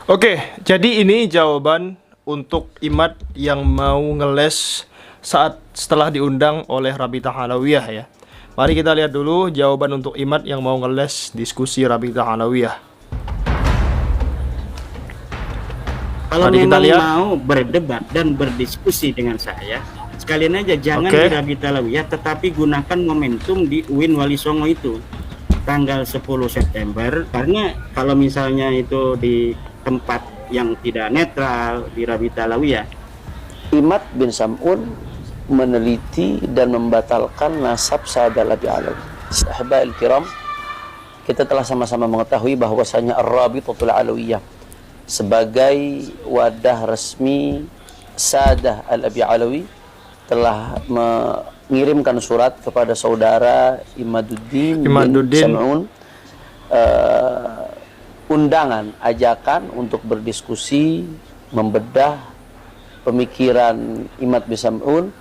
Oke, jadi ini jawaban untuk Imad yang mau ngeles setelah diundang oleh Rabitah Alawiyah ya. Mari kita lihat dulu jawaban untuk Imad yang mau ngeles diskusi Rabitah Alawiyah. Kalau Mari kita memang lihat. mau berdebat dan berdiskusi dengan saya, sekalian aja jangan di Rabitah Alawiyah, tetapi gunakan momentum di UIN Wali Songo itu tanggal 10 September. Karena kalau misalnya itu di tempat yang tidak netral di Rabitah Alawiyah, Imad bin Sam'un meneliti dan membatalkan nasab Sa'ad al-Abi Alawi. Sahabat al-kiram, kita telah sama-sama mengetahui bahwasanya Ar-Rabitatul Alawiyah sebagai wadah resmi Sadah al-Abi Alawi telah mengirimkan surat kepada saudara Imaduddin bin Sam'un, undangan, ajakan untuk berdiskusi, membedah pemikiran Imad bin Sam'un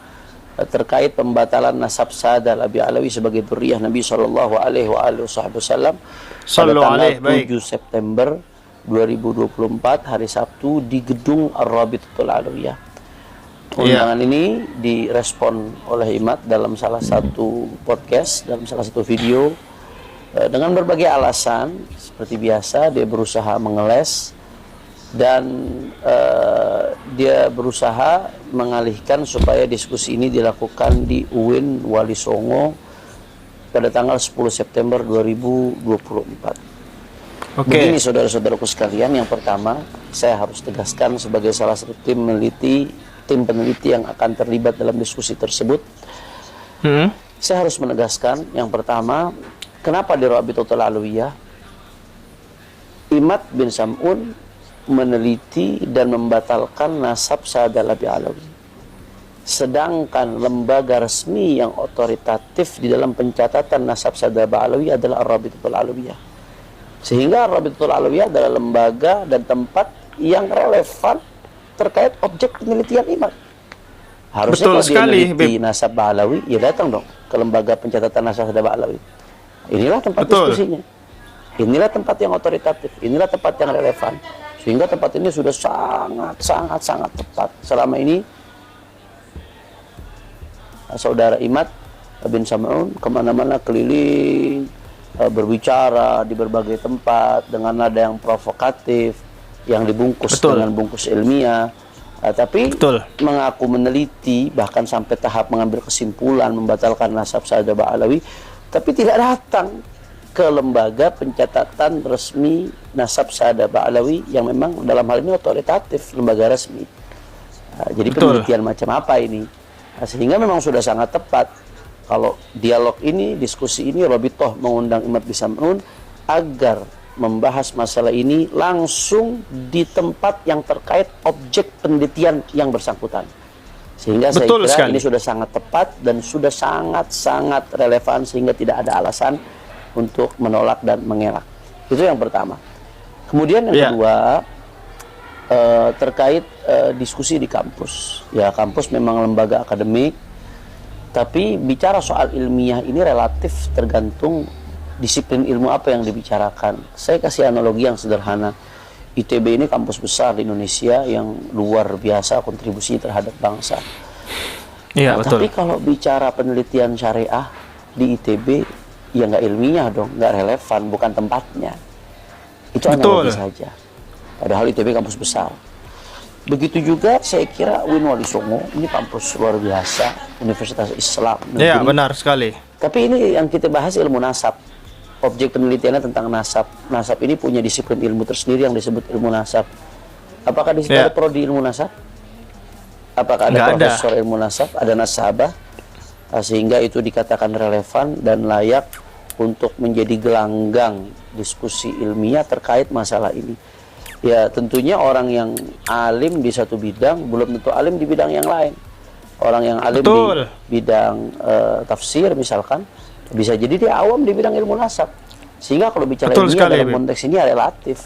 terkait pembatalan nasab Sa'ad al-Abi Alawi sebagai dzurriyyah Nabi sallallahu alaihi wasallam pada tanggal 7 September 2024 hari Sabtu di gedung Ar-Rabitatul Alawiyah. Undangan ini direspon oleh Imad dalam salah satu podcast, dalam salah satu video, dengan berbagai alasan. Seperti biasa dia berusaha mengeles dan dia berusaha mengalihkan supaya diskusi ini dilakukan di UIN Wali Songo pada tanggal 10 September 2024. Begini saudara-saudaraku sekalian, yang pertama saya harus tegaskan sebagai salah satu tim peneliti yang akan terlibat dalam diskusi tersebut. Saya harus menegaskan yang pertama, kenapa di Rabitatul Alawiyah Imad bin Sam'un meneliti dan membatalkan nasab Sa'ad al-Abi Alawi, sedangkan lembaga resmi yang otoritatif di dalam pencatatan nasab Sa'ad al-Abi Alawi adalah Ar-Rabitatul Alawiyah. Sehingga Rabitatul Alawiyah adalah lembaga dan tempat yang relevan terkait objek penelitian Imad. Harusnya kalau dia meneliti nasab Ba'alawi, ya datang dong ke lembaga pencatatan nasab Ba'alawi. Inilah tempat diskusinya. Inilah tempat yang otoritatif. Inilah tempat yang relevan. Sehingga tempat ini sudah sangat tepat. Selama ini saudara Imad bin Sam'un kemana-mana keliling, berbicara di berbagai tempat dengan nada yang provokatif, yang dibungkus dengan bungkus ilmiah, tapi mengaku meneliti, bahkan sampai tahap mengambil kesimpulan membatalkan nasab Sa'ad al-Alawi, tapi tidak datang ke lembaga pencatatan resmi nasab Sa'ad al-Alawi yang memang dalam hal ini otoritatif, lembaga resmi. Jadi penelitian macam apa ini? Sehingga memang sudah sangat tepat kalau dialog ini, diskusi ini, Rabithah mengundang Imad bin Sam'un agar membahas masalah ini langsung di tempat yang terkait objek penelitian yang bersangkutan. Sehingga saya kira ini sudah sangat tepat dan sudah sangat relevan, sehingga tidak ada alasan untuk menolak dan mengelak. Itu yang pertama. Kemudian yang kedua, terkait diskusi di kampus. Ya, kampus memang lembaga akademik, tapi bicara soal ilmiah ini relatif tergantung disiplin ilmu apa yang dibicarakan. Saya kasih analogi yang sederhana. ITB ini kampus besar di Indonesia yang luar biasa kontribusinya terhadap bangsa. Tapi kalau bicara penelitian syariah di ITB, ya nggak ilmiah dong, nggak relevan, bukan tempatnya. Itu analogi saja. Padahal ITB kampus besar. Begitu juga saya kira UIN Wali Songo ini kampus luar biasa, Universitas Islam negeri. Ya, benar sekali. Tapi ini yang kita bahas ilmu nasab. Objek penelitiannya tentang nasab. Nasab ini punya disiplin ilmu tersendiri yang disebut ilmu nasab. Apakah di situ ada prodi ilmu nasab? Apakah ada profesor ilmu nasab? Ada nasabah? Sehingga itu dikatakan relevan dan layak untuk menjadi gelanggang diskusi ilmiah terkait masalah ini. Ya, tentunya orang yang alim di satu bidang belum tentu alim di bidang yang lain. Orang yang alim di bidang tafsir misalkan, bisa jadi dia awam di bidang ilmu nasab. Sehingga kalau bicara ilmiah dalam konteks ini relatif.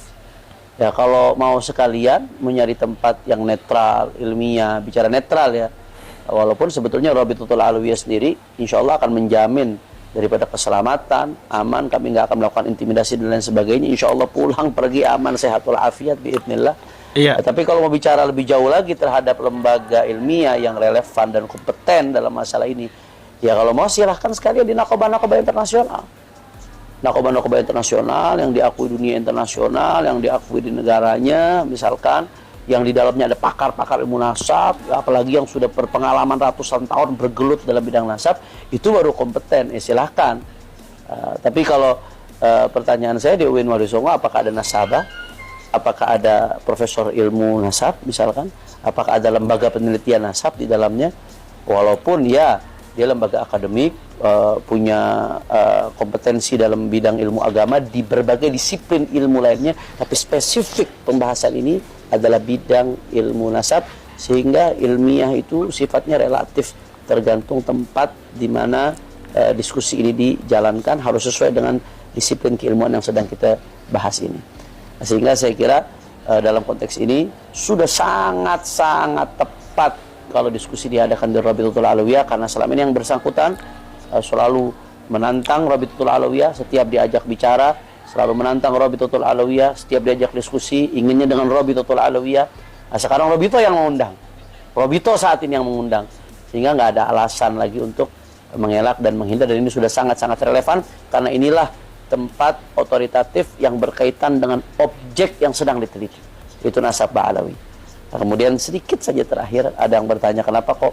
Ya, kalau mau sekalian mencari tempat yang netral, ilmiah, bicara netral ya. Walaupun sebetulnya Rabitatul Alawiyah sendiri insya Allah akan menjamin daripada keselamatan, aman, kami nggak akan melakukan intimidasi dan lain sebagainya. Insya Allah pulang pergi aman, sehat walafiat biidznillah. Iya. Tapi kalau mau bicara lebih jauh lagi terhadap lembaga ilmiah yang relevan dan kompeten dalam masalah ini, ya kalau mau silahkan sekalian di narkoba internasional. Narkoba internasional yang diakui dunia internasional, yang diakui di negaranya, misalkan yang di dalamnya ada pakar-pakar ilmu nasab, apalagi yang sudah berpengalaman ratusan tahun bergelut dalam bidang nasab, itu baru kompeten, silahkan. Tapi kalau pertanyaan saya di UIN Walisongo, apakah ada nasabah? Apakah ada profesor ilmu nasab misalkan? Apakah ada lembaga penelitian nasab di dalamnya? Walaupun ya dia lembaga akademik, punya kompetensi dalam bidang ilmu agama di berbagai disiplin ilmu lainnya, tapi spesifik pembahasan ini adalah bidang ilmu nasab, sehingga ilmiah itu sifatnya relatif, tergantung tempat di mana diskusi ini dijalankan, harus sesuai dengan disiplin keilmuan yang sedang kita bahas ini. Sehingga saya kira dalam konteks ini sudah sangat-sangat tepat kalau diskusi diadakan di Rabitatul Alawiyah, karena selama ini yang bersangkutan selalu menantang Rabitatul Alawiyah setiap diajak bicara, selalu menantang Rabitatul Alawiyah setiap diajak diskusi, inginnya dengan Rabitatul Alawiyah. Nah, sekarang Rabito yang mengundang, Rabito saat ini yang mengundang, sehingga nggak ada alasan lagi untuk mengelak dan menghindar, dan ini sudah sangat-sangat relevan karena inilah tempat otoritatif yang berkaitan dengan objek yang sedang diteliti, itu nasab Ba'alawi. Nah, kemudian sedikit saja terakhir, ada yang bertanya kenapa kok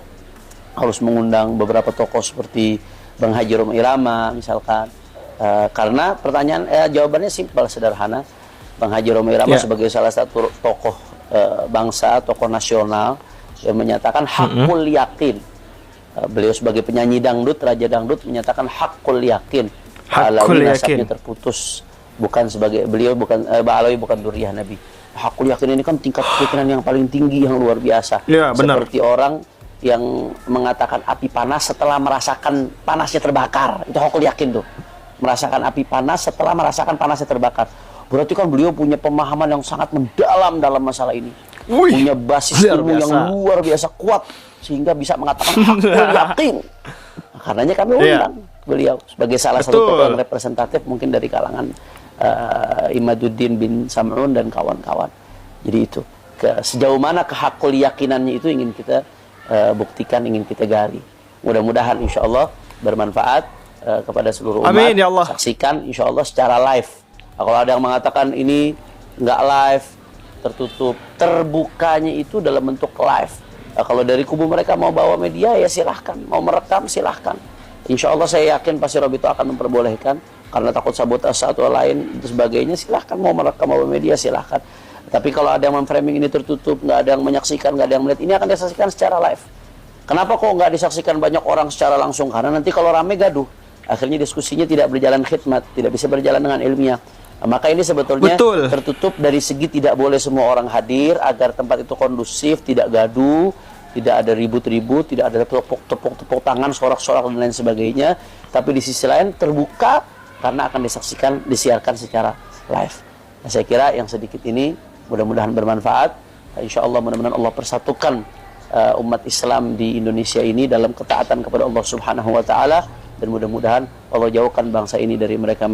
harus mengundang beberapa tokoh seperti Bang Haji Roma Irama misalkan. Karena pertanyaan jawabannya simpel, sederhana. Bang Haji Roma Irama sebagai salah satu tokoh bangsa, tokoh nasional yang menyatakan hakul yakin. Beliau sebagai penyanyi dangdut, raja dangdut, menyatakan hakul yakin Alawi nasabnya terputus, bukan sebagai beliau, bukan Ba'alawi bukan duriyah Nabi. Hakul yakin ini kan tingkat keyakinan yang paling tinggi, yang luar biasa. Ya, benar. Seperti orang yang mengatakan api panas setelah merasakan panasnya terbakar, itu hakul yakin tuh. Merasakan api panas setelah merasakan panasnya terbakar. Berarti kan beliau punya pemahaman yang sangat mendalam dalam masalah ini. Punya basis ilmu yang luar biasa kuat, sehingga bisa mengatakan hakul yakin. Nah, karenanya kami undang beliau sebagai salah satu tokoh yang representatif mungkin dari kalangan Imaduddin bin Sam'un dan kawan-kawan. Jadi itu sejauh mana kehakul yakinannya itu ingin kita buktikan, ingin kita gali. Mudah-mudahan insya Allah bermanfaat kepada seluruh umat. Amin ya Allah. Saksikan insya Allah secara live. Nah, kalau ada yang mengatakan ini nggak live, tertutup, terbukanya itu dalam bentuk live. Nah, kalau dari kubu mereka mau bawa media ya silahkan, mau merekam silahkan. Insya Allah saya yakin pasti Robito akan memperbolehkan, karena takut sabotase atau lain dan sebagainya, silahkan mau merekam mau media silahkan. Tapi kalau ada yang memframing ini tertutup, nggak ada yang menyaksikan, nggak ada yang melihat, ini akan disaksikan secara live. Kenapa kok nggak disaksikan banyak orang secara langsung? Karena nanti kalau rame gaduh, akhirnya diskusinya tidak berjalan khidmat, tidak bisa berjalan dengan ilmiah. Nah, maka ini sebetulnya tertutup dari segi tidak boleh semua orang hadir, agar tempat itu kondusif, tidak gaduh, tidak ada ribut-ribut, tidak ada tepuk tangan, sorak-sorak dan lain sebagainya. Tapi di sisi lain terbuka karena akan disaksikan, disiarkan secara live. Nah, saya kira yang sedikit ini mudah-mudahan bermanfaat. Insya Allah mudah-mudahan Allah persatukan umat Islam di Indonesia ini dalam ketaatan kepada Allah Subhanahu Wa Taala, dan mudah-mudahan Allah jauhkan bangsa ini dari mereka.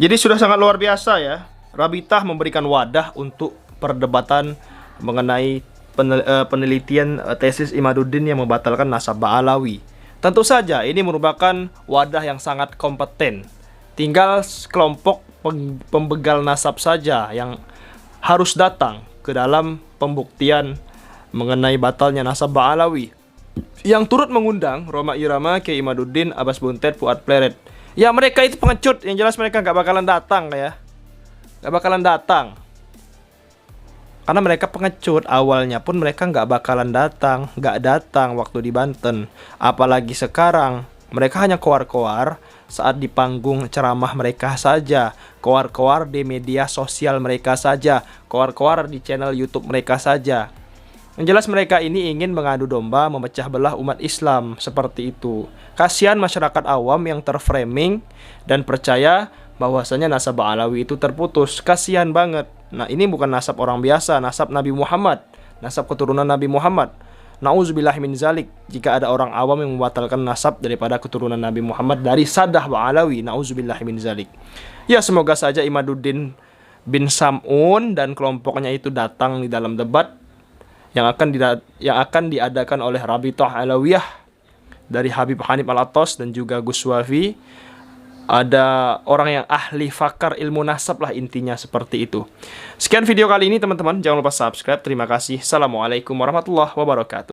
Jadi sudah sangat luar biasa ya, Rabitah memberikan wadah untuk perdebatan mengenai penelitian tesis Imaduddin yang membatalkan nasab Ba'alawi. Tentu saja ini merupakan wadah yang sangat kompeten. Tinggal kelompok pembegal nasab saja yang harus datang ke dalam pembuktian mengenai batalnya nasab Ba'alawi. Yang turut mengundang Roma Irama, Kiai Imaduddin, Abbas Buntet, Fuad Pleret. Ya mereka itu pengecut, yang jelas mereka nggak bakalan datang ya. Nggak bakalan datang. Karena mereka pengecut, awalnya pun mereka nggak bakalan datang. Nggak datang waktu di Banten. Apalagi sekarang, mereka hanya koar-koar saat di panggung ceramah mereka saja. Koar-koar di media sosial mereka saja. Koar-koar di channel YouTube mereka saja. Yang jelas mereka ini ingin mengadu domba, memecah belah umat Islam, seperti itu. Kasihan masyarakat awam yang terframing dan percaya bahwasanya nasab Ba'alawi itu terputus. Kasihan banget. Nah, ini bukan nasab orang biasa, nasab Nabi Muhammad, nasab keturunan Nabi Muhammad. Nauzubillahi min zalik, jika ada orang awam yang membatalkan nasab daripada keturunan Nabi Muhammad dari Sadah wa Alawi. Nauzubillahi min zalik. Ya, semoga saja Imaduddin bin Sam'un dan kelompoknya itu datang di dalam debat yang akan diadakan oleh Rabithah Alawiyah dari Habib Hanif Al-Attas dan juga Gus Wafi. Ada orang yang ahli fakar ilmu nasab lah, intinya seperti itu. Sekian video kali ini teman-teman, jangan lupa subscribe. Terima kasih. Assalamualaikum warahmatullahi wabarakatuh.